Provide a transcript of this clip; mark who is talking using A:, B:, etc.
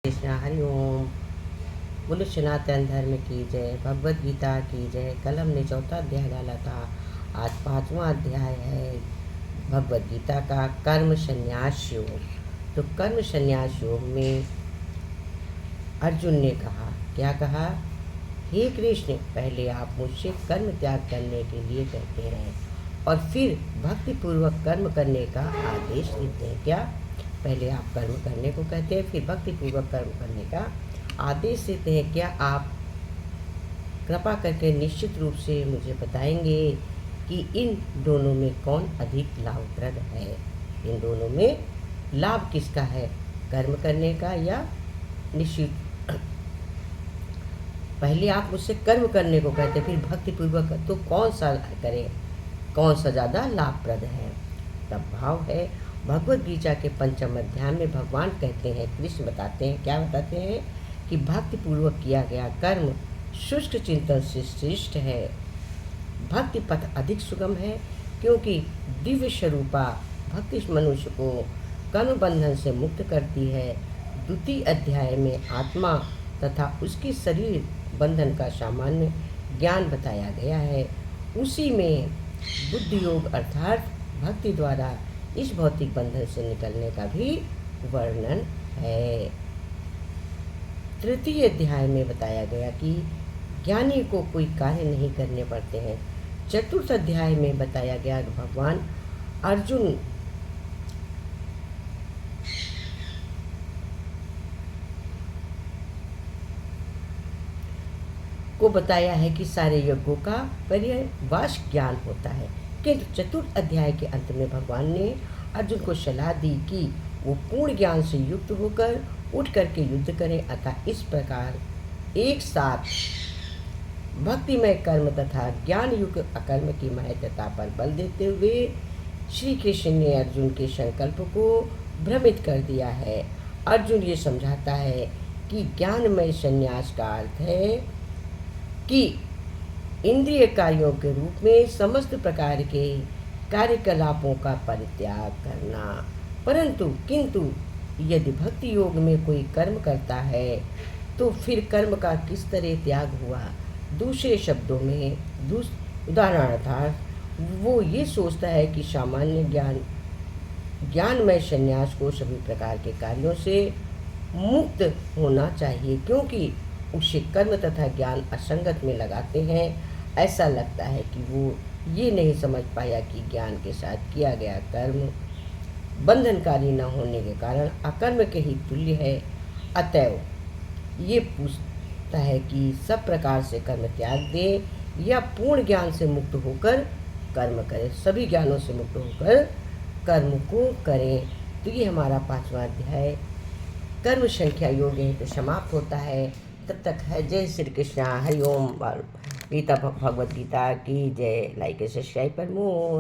A: कृष्णा हरि ओम। बोलो सनातन धर्म की जय, भगवद गीता की जय। कल हमने चौथा अध्याय डाला था, आज पांचवा अध्याय है भगवद गीता का कर्म संन्यास योग। तो कर्म संन्यास योग में अर्जुन ने कहा, क्या कहा? हे कृष्ण, पहले आप मुझसे कर्म त्याग करने के लिए कहते हैं और फिर भक्ति पूर्वक कर्म करने का आदेश देते हैं। क्या? पहले आप कर्म करने को कहते हैं, फिर भक्ति पूर्वक कर्म करने का आदेश देते हैं। क्या आप कृपा करके निश्चित रूप से मुझे बताएंगे कि इन दोनों में कौन अधिक लाभप्रद है? इन दोनों में लाभ किसका है, कर्म करने का या निश्चित? पहले आप मुझसे कर्म करने को कहते हैं, फिर भक्ति पूर्वक, तो कौन सा करें, कौन सा ज़्यादा लाभप्रद है? तब भाव है भगवद गीता के पंचम अध्याय में भगवान कहते हैं, कृष्ण बताते हैं, क्या बताते हैं कि भक्ति पूर्वक किया गया कर्म शुष्क चिंतन से श्रेष्ठ है। भक्ति पथ अधिक सुगम है, क्योंकि दिव्य स्वरूपा भक्ति मनुष्य को कर्म बंधन से मुक्त करती है। द्वितीय अध्याय में आत्मा तथा उसकी शरीर बंधन का सामान्य ज्ञान बताया गया है। उसी में बुद्धि योग अर्थात भक्ति द्वारा इस भौतिक बंधन से निकलने का भी वर्णन है। तृतीय अध्याय में बताया गया कि ज्ञानी को कोई कार्य नहीं करने पड़ते हैं। चतुर्थ अध्याय में बताया गया कि भगवान अर्जुन को बताया है कि सारे यज्ञों का पर्यवसाय ज्ञान होता है। किंतु चतुर्थ अध्याय के अंत में भगवान ने अर्जुन को सलाह दी कि वो पूर्ण ज्ञान से युक्त होकर उठ करके युद्ध करें। अतः इस प्रकार एक साथ भक्तिमय कर्म तथा ज्ञान युक्त अकर्म की महत्ता पर बल देते हुए श्री कृष्ण ने अर्जुन के संकल्प को भ्रमित कर दिया है। अर्जुन ये समझाता है कि ज्ञानमय संन्यास का अर्थ है कि इंद्रिय कार्यों के रूप में समस्त प्रकार के कार्यकलापों का परित्याग करना। परंतु किंतु यदि भक्ति योग में कोई कर्म करता है तो फिर कर्म का किस तरह त्याग हुआ? दूसरे शब्दों में उदाहरणार्थ वो ये सोचता है कि सामान्य ज्ञानमय संन्यास को सभी प्रकार के कार्यों से मुक्त होना चाहिए, क्योंकि उसे कर्म तथा ज्ञान असंगत में लगाते हैं। ऐसा लगता है कि वो ये नहीं समझ पाया कि ज्ञान के साथ किया गया कर्म बंधनकारी न होने के कारण अकर्म के ही तुल्य है। अतएव ये पूछता है कि सब प्रकार से कर्म त्याग दे या पूर्ण ज्ञान से मुक्त होकर कर्म करें, सभी ज्ञानों से मुक्त होकर कर्म को करें। तो ये हमारा पांचवा अध्याय कर्म संख्या योग है तो समाप्त होता है। तब तक है जय श्री कृष्णा, हरि ओम। गीता भगवद गीता की जय। लाइक सब्सक्राइब पर मोर।